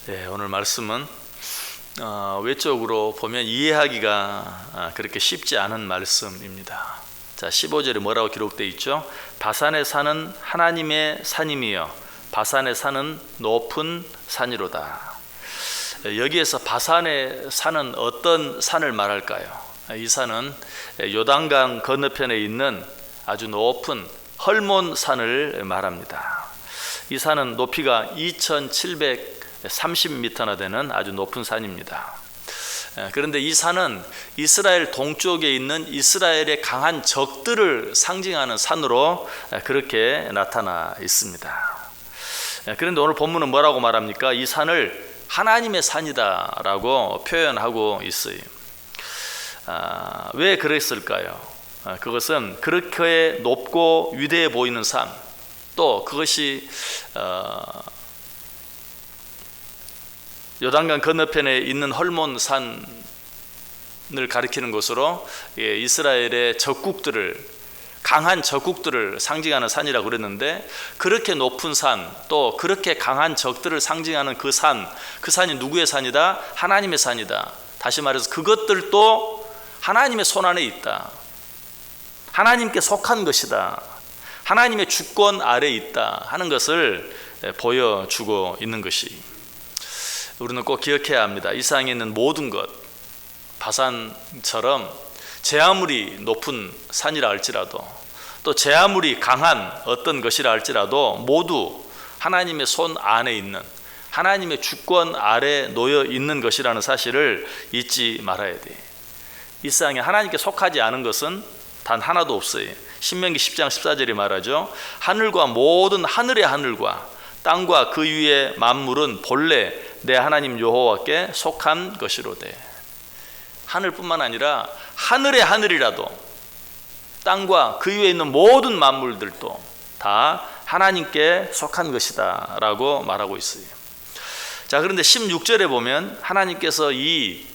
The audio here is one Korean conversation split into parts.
네, 오늘 말씀은 외적으로 보면 이해하기가 그렇게 쉽지 않은 말씀입니다. 자, 15절에 뭐라고 기록되어 있죠? 바산의 산은 하나님의 산임이여 바산의 산은 높은 산이로다. 여기에서 바산의 산은 어떤 산을 말할까요? 이 산은 요단강 건너편에 있는 아주 높은 헐몬 산을 말합니다. 이 산은 높이가 2730m나 되는 아주 높은 산입니다. 그런데 이 산은 이스라엘 동쪽에 있는 이스라엘의 강한 적들을 상징하는 산으로 그렇게 나타나 있습니다. 그런데 오늘 본문은 뭐라고 말합니까? 이 산을 하나님의 산이다 라고 표현하고 있어요. 왜 그랬을까요? 그것은 그렇게 높고 위대해 보이는 산, 또 그것이 요단강 건너편에 있는 헐몬 산을 가리키는 것으로 이스라엘의 적국들을, 강한 적국들을 상징하는 산이라고 그랬는데, 그렇게 높은 산, 또 그렇게 강한 적들을 상징하는 그 산이 누구의 산이다? 하나님의 산이다. 다시 말해서 그것들도 하나님의 손 안에 있다. 하나님께 속한 것이다. 하나님의 주권 아래에 있다 하는 것을 보여주고 있는 것이, 우리는 꼭 기억해야 합니다. 이 세상에 있는 모든 것, 바산처럼 제 아무리 높은 산이라 할지라도, 또 제 아무리 강한 어떤 것이라 할지라도 모두 하나님의 손 안에 있는, 하나님의 주권 아래 놓여 있는 것이라는 사실을 잊지 말아야 돼. 이 세상에 하나님께 속하지 않은 것은 단 하나도 없어요. 신명기 10장 14절이 말하죠. 하늘과 모든 하늘의 하늘과 땅과 그 위의 만물은 본래 내 하나님 여호와께 속한 것이로되. 하늘뿐만 아니라 하늘의 하늘이라도, 땅과 그 위에 있는 모든 만물들도 다 하나님께 속한 것이다 라고 말하고 있어요. 자, 그런데 16절에 보면 하나님께서 이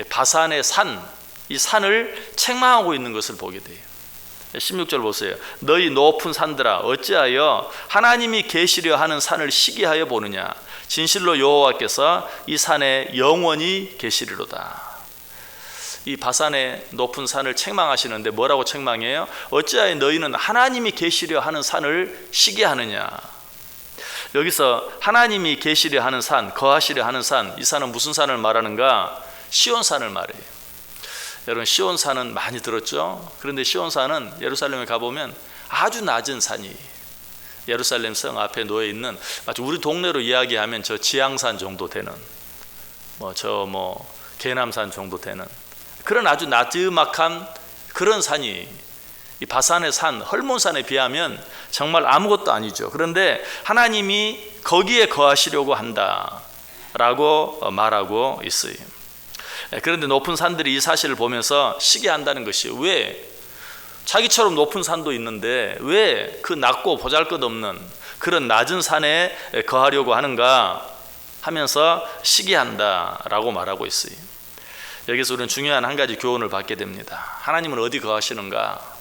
바산의 산, 이 산을 책망하고 있는 것을 보게 돼요. 16절 보세요. 너희 높은 산들아 어찌하여 하나님이 계시려 하는 산을 시기하여 보느냐. 진실로 여호와께서 이 산에 영원히 계시리로다. 이 바산의 높은 산을 책망하시는데 뭐라고 책망해요? 어찌하여 너희는 하나님이 계시려 하는 산을 시기하느냐. 여기서 하나님이 계시려 하는 산, 거하시려 하는 산, 이 산은 무슨 산을 말하는가? 시온산을 말해요. 여러분, 시온산은 많이 들었죠? 그런데 시온산은 예루살렘에 가보면 아주 낮은 산이, 예루살렘 성 앞에 놓여 있는, 마치 우리 동네로 이야기하면 저 지향산 정도 되는, 계남산 정도 되는 그런 아주 나지막한 그런 산이, 이 바산의 산, 헐몬산에 비하면 정말 아무것도 아니죠. 그런데 하나님이 거기에 거하시려고 한다라고 말하고 있어요. 그런데 높은 산들이 이 사실을 보면서 시기한다는 것이, 왜 자기처럼 높은 산도 있는데 왜 그 낮고 보잘것없는 그런 낮은 산에 거하려고 하는가 하면서 시기한다라고 말하고 있어요. 여기서 우리는 중요한 한 가지 교훈을 받게 됩니다. 하나님은 어디 거하시는가?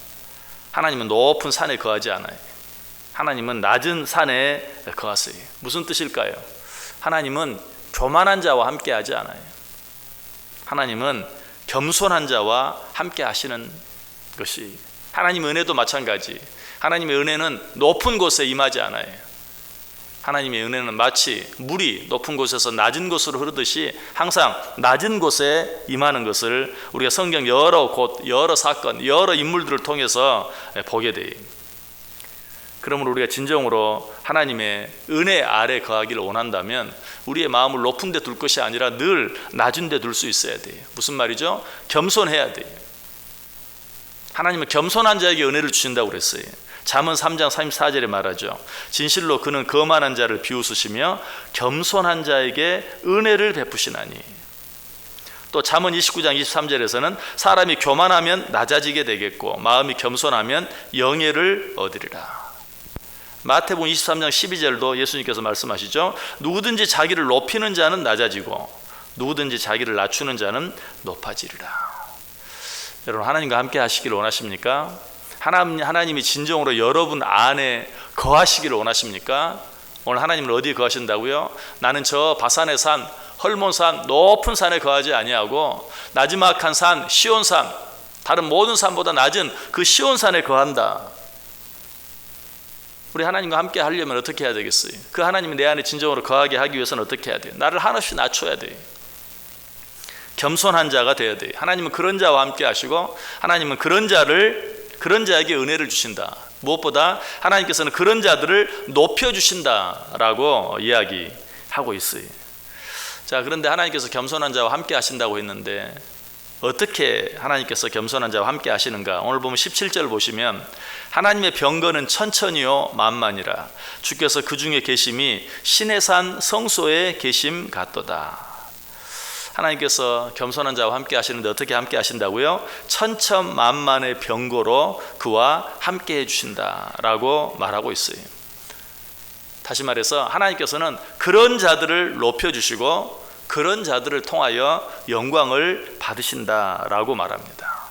하나님은 높은 산에 거하지 않아요. 하나님은 낮은 산에 거하세요. 무슨 뜻일까요? 하나님은 교만한 자와 함께 하지 않아요. 하나님은 겸손한 자와 함께 하시는 것이, 하나님의 은혜도 마찬가지. 하나님의 은혜는 높은 곳에 임하지 않아요. 하나님의 은혜는 마치 물이 높은 곳에서 낮은 곳으로 흐르듯이 항상 낮은 곳에 임하는 것을 우리가 성경 여러 곳, 여러 사건, 여러 인물들을 통해서 보게 돼요. 그러므로 우리가 진정으로 하나님의 은혜 아래 거하기를 원한다면 우리의 마음을 높은 데 둘 것이 아니라 늘 낮은 데 둘 수 있어야 돼요. 무슨 말이죠? 겸손해야 돼요. 하나님은 겸손한 자에게 은혜를 주신다고 그랬어요. 잠언 3장 34절에 말하죠. 진실로 그는 거만한 자를 비웃으시며 겸손한 자에게 은혜를 베푸시나니. 또 잠언 29장 23절에서는 사람이 교만하면 낮아지게 되겠고 마음이 겸손하면 영예를 얻으리라. 마태복음 23장 12절도 예수님께서 말씀하시죠. 누구든지 자기를 높이는 자는 낮아지고 누구든지 자기를 낮추는 자는 높아지리라. 여러분, 하나님과 함께 하시기를 원하십니까? 하나님이 진정으로 여러분 안에 거하시기를 원하십니까? 오늘 하나님은 어디에 거하신다고요? 나는 저 바산의 산, 헐몬산, 높은 산에 거하지 아니하고 나지막한 산, 시온산, 다른 모든 산보다 낮은 그 시온산에 거한다. 우리 하나님과 함께 하려면 어떻게 해야 되겠어요? 그 하나님이 내 안에 진정으로 거하게 하기 위해서는 어떻게 해야 돼요? 나를 한없이 낮춰야 돼요. 겸손한 자가 되어야 돼요. 하나님은 그런 자와 함께 하시고 하나님은 그런 자에게 은혜를 주신다. 무엇보다 하나님께서는 그런 자들을 높여주신다라고 이야기하고 있어요. 자, 그런데 하나님께서 겸손한 자와 함께 하신다고 했는데 어떻게 하나님께서 겸손한 자와 함께 하시는가? 오늘 보면 17절 보시면 하나님의 병거는 천천히요 만만이라 주께서 그 중에 계심이 신의 산 성소에 계심 같도다. 하나님께서 겸손한 자와 함께 하시는데 어떻게 함께 하신다고요? 천천만만의 병거로 그와 함께 해주신다라고 말하고 있어요. 다시 말해서 하나님께서는 그런 자들을 높여주시고 그런 자들을 통하여 영광을 받으신다라고 말합니다.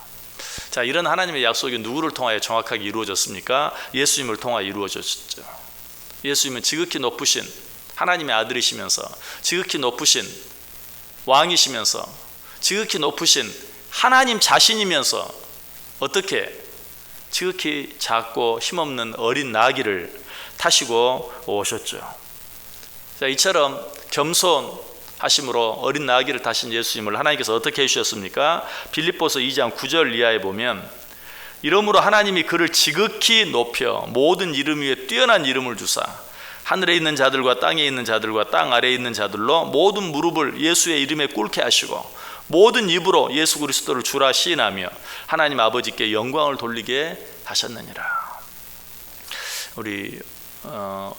자, 이런 하나님의 약속이 누구를 통하여 정확하게 이루어졌습니까? 예수님을 통하여 이루어졌죠. 예수님은 지극히 높으신 하나님의 아들이시면서 지극히 높으신 왕이시면서 지극히 높으신 하나님 자신이면서 어떻게 지극히 작고 힘없는 어린 나귀를 타시고 오셨죠. 자, 이처럼 겸손하심으로 어린 나귀를 타신 예수님을 하나님께서 어떻게 해주셨습니까? 빌립보서 2장 9절 이하에 보면 이러므로 하나님이 그를 지극히 높여 모든 이름 위에 뛰어난 이름을 주사 하늘에 있는 자들과 땅에 있는 자들과 땅 아래에 있는 자들로 모든 무릎을 예수의 이름에 꿇게 하시고 모든 입으로 예수 그리스도를 주라 시인하며 하나님 아버지께 영광을 돌리게 하셨느니라. 우리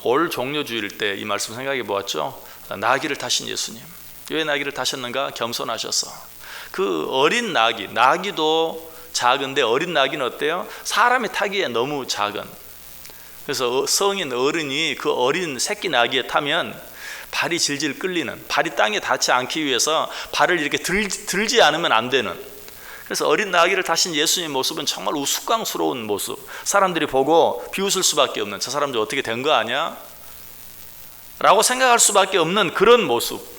올 종료주일 때 이 말씀 생각해 보았죠. 나귀를 타신 예수님, 왜 나귀를 타셨는가? 겸손하셔서. 그 어린 나귀도 작은데 어린 나귀는 어때요? 사람이 타기에 너무 작은. 그래서 성인 어른이 그 어린 새끼 나귀에 타면 발이 질질 끌리는, 발이 땅에 닿지 않기 위해서 발을 이렇게 들지 않으면 안 되는. 그래서 어린 나귀를 타신 예수님의 모습은 정말 우스꽝스러운 모습, 사람들이 보고 비웃을 수밖에 없는, 저 사람들 어떻게 된 거 아니야? 라고 생각할 수밖에 없는 그런 모습.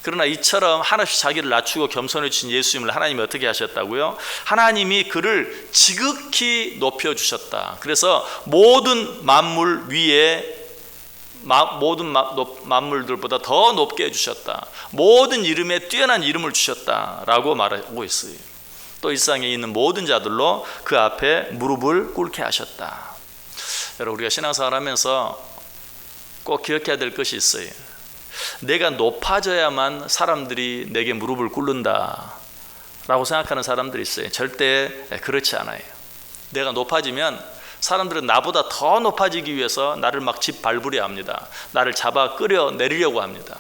그러나 이처럼 한없이 자기를 낮추고 겸손해 주신 예수님을 하나님이 어떻게 하셨다고요? 하나님이 그를 지극히 높여주셨다. 그래서 모든 만물 위에 모든 만물들보다 더 높게 해주셨다. 모든 이름에 뛰어난 이름을 주셨다라고 말하고 있어요. 또 이 세상에 있는 모든 자들로 그 앞에 무릎을 꿇게 하셨다. 여러분, 우리가 신앙생활 하면서 꼭 기억해야 될 것이 있어요. 내가 높아져야만 사람들이 내게 무릎을 꿇는다 라고 생각하는 사람들이 있어요. 절대 그렇지 않아요. 내가 높아지면 사람들은 나보다 더 높아지기 위해서 나를 막 짓밟으려 합니다. 나를 잡아 끌어 내리려고 합니다.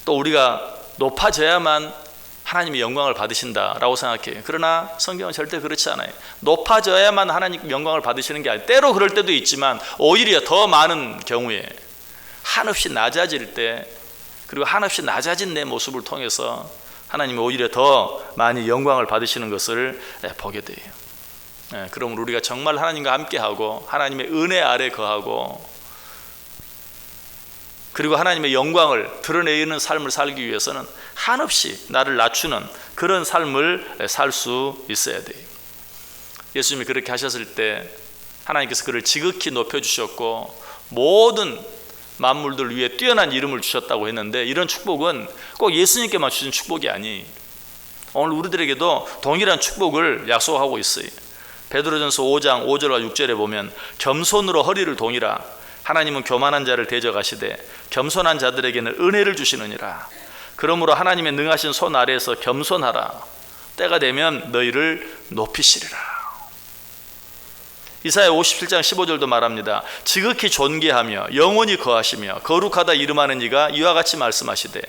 또 우리가 높아져야만 하나님이 영광을 받으신다라고 생각해요. 그러나 성경은 절대 그렇지 않아요. 높아져야만 하나님 영광을 받으시는 게 아니에요. 때로 그럴 때도 있지만 오히려 더 많은 경우에 한없이 낮아질 때, 그리고 한없이 낮아진 내 모습을 통해서 하나님이 오히려 더 많이 영광을 받으시는 것을 보게 돼요. 그러므로 우리가 정말 하나님과 함께하고 하나님의 은혜 아래 거하고 그리고 하나님의 영광을 드러내는 삶을 살기 위해서는 한없이 나를 낮추는 그런 삶을 살 수 있어야 돼요. 예수님이 그렇게 하셨을 때 하나님께서 그를 지극히 높여주셨고 모든 만물들 위에 뛰어난 이름을 주셨다고 했는데, 이런 축복은 꼭 예수님께만 주신 축복이 아니에요. 오늘 우리들에게도 동일한 축복을 약속하고 있어요. 베드로전서 5장 5절과 6절에 보면 겸손으로 허리를 동이라 하나님은 교만한 자를 대적하시되 겸손한 자들에게는 은혜를 주시느니라. 그러므로 하나님의 능하신 손 아래에서 겸손하라. 때가 되면 너희를 높이시리라. 이사야 57장 15절도 말합니다. 지극히 존귀하며 영원히 거하시며 거룩하다 이름하는 이가 이와 같이 말씀하시되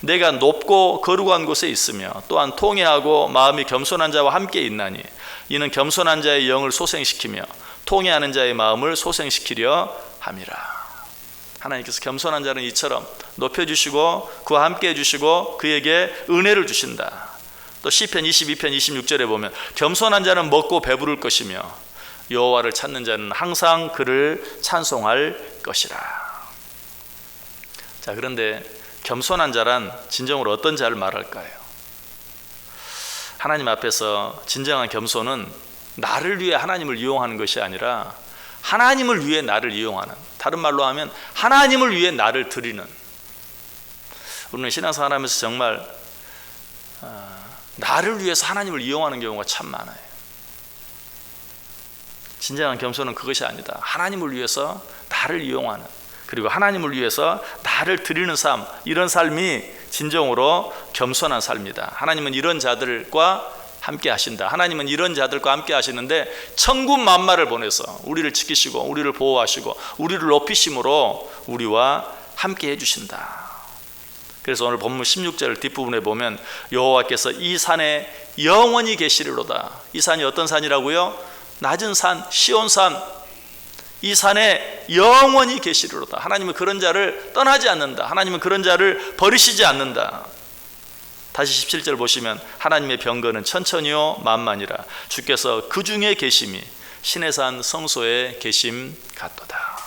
내가 높고 거룩한 곳에 있으며 또한 통회하고 마음이 겸손한 자와 함께 있나니 이는 겸손한 자의 영을 소생시키며 통회하는 자의 마음을 소생시키려 함이라. 하나님께서 겸손한 자는 이처럼 높여주시고 그와 함께 해주시고 그에게 은혜를 주신다. 또 시편 22편 26절에 보면 겸손한 자는 먹고 배부를 것이며 여호와를 찾는 자는 항상 그를 찬송할 것이라. 자, 그런데 겸손한 자란 진정으로 어떤 자를 말할까요? 하나님 앞에서 진정한 겸손은 나를 위해 하나님을 이용하는 것이 아니라 하나님을 위해 나를 이용하는, 다른 말로 하면 하나님을 위해 나를 드리는. 우리는 신앙생활 하면서 정말 나를 위해서 하나님을 이용하는 경우가 참 많아요. 진정한 겸손은 그것이 아니다. 하나님을 위해서 나를 이용하는, 그리고 하나님을 위해서 나를 드리는 삶, 이런 삶이 진정으로 겸손한 삶이다. 하나님은 이런 자들과 함께 하신다. 하나님은 이런 자들과 함께 하시는데 천군 만마를 보내서 우리를 지키시고 우리를 보호하시고 우리를 높이심으로 우리와 함께 해주신다. 그래서 오늘 본문 16절 뒷부분에 보면 여호와께서 이 산에 영원히 계시리로다. 이 산이 어떤 산이라고요? 낮은 산, 시온산. 이 산에 영원히 계시리로다. 하나님은 그런 자를 떠나지 않는다. 하나님은 그런 자를 버리시지 않는다. 다시 17절 보시면 하나님의 병거는 천천히요 만만이라. 주께서 그 중에 계심이 신의 산 성소에 계심 같도다.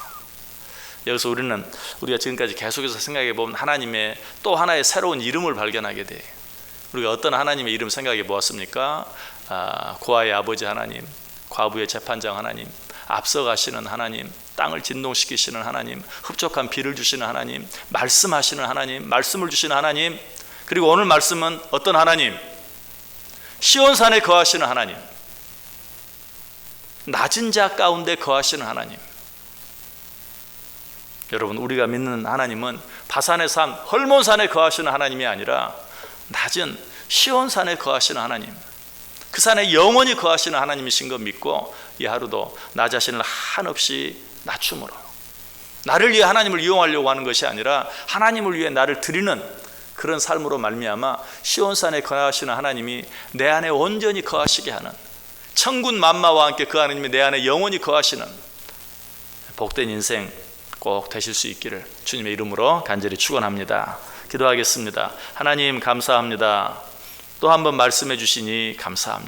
여기서 우리가 지금까지 계속해서 생각해 보면 하나님의 또 하나의 새로운 이름을 발견하게 돼. 우리가 어떤 하나님의 이름 생각해 보았습니까? 고아의 아버지 하나님, 과부의 재판장 하나님, 앞서가시는 하나님, 땅을 진동시키시는 하나님, 흡족한 비를 주시는 하나님, 말씀하시는 하나님, 말씀을 주시는 하나님. 그리고 오늘 말씀은 어떤 하나님? 시온산에 거하시는 하나님, 낮은 자 가운데 거하시는 하나님. 여러분, 우리가 믿는 하나님은 바산의 산, 헐몬산에 거하시는 하나님이 아니라 낮은 시온산에 거하시는 하나님, 그 산에 영원히 거하시는 하나님이신 거 믿고 이 하루도 나 자신을 한없이 낮춤으로, 나를 위해 하나님을 이용하려고 하는 것이 아니라 하나님을 위해 나를 드리는 그런 삶으로 말미암아 시온산에 거하시는 하나님이 내 안에 온전히 거하시게 하는, 천군 만마와 함께 그 하나님이 내 안에 영원히 거하시는 복된 인생 꼭 되실 수 있기를 주님의 이름으로 간절히 축원합니다. 기도하겠습니다. 하나님 감사합니다. 또 한 번 말씀해 주시니 감사합니다.